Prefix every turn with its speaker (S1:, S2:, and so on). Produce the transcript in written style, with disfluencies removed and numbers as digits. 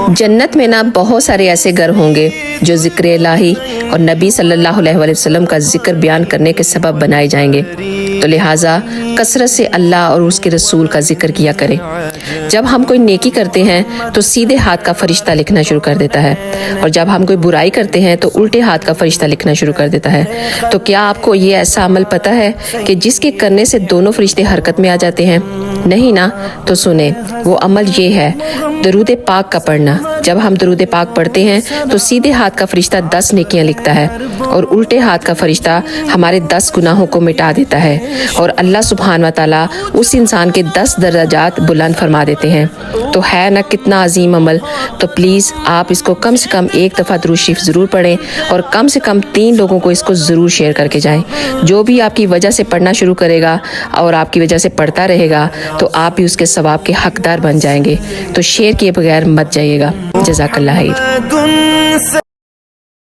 S1: जन्नत में ना बहुत सारे ऐसे घर होंगे जो ज़िक्र इलाही और नबी सल्लल्लाहु अलैहि वसल्लम का ज़िक्र बयान करने के सबब बनाए जाएंगे। तो लिहाजा कसरत से अल्लाह और उसके रसूल का ज़िक्र किया करें। जब हम कोई नेकी करते हैं तो सीधे हाथ का फरिश्ता लिखना शुरू कर देता है, और जब हम कोई बुराई करते हैं तो उल्टे हाथ का फरिश्ता लिखना शुरू कर देता है। तो क्या आपको ये ऐसा अमल पता है कि जिसके करने से दोनों फरिश्ते हरकत में आ जाते हैं? नहीं ना? तो सुने, वो अमल ये है दरूद पाक का पढ़ना। जब हम दरूद पाक पढ़ते हैं तो सीधे हाथ का फरिश्ता 10 नेकियां लिखता है और उल्टे हाथ का फरिश्ता हमारे 10 गुनाहों को मिटा देता है, और अल्लाह सुब्हान व तआला उस इंसान के 10 दर्जात बुलंद फरमा देते हैं। तो है ना कितना अजीम अमल। तो प्लीज़ आप इसको कम से कम एक दफ़ा दुरूद शरीफ ज़रूर पढ़ें, और कम से कम 3 लोगों को इसको ज़रूर शेयर करके जाएं। जो भी आपकी वजह से पढ़ना शुरू करेगा और आपकी वजह से पढ़ता रहेगा तो आप भी उसके सवाब के हकदार बन जाएंगे। तो शेयर किए बगैर मत जाइएगा। जज़ाकल्लाह खैर।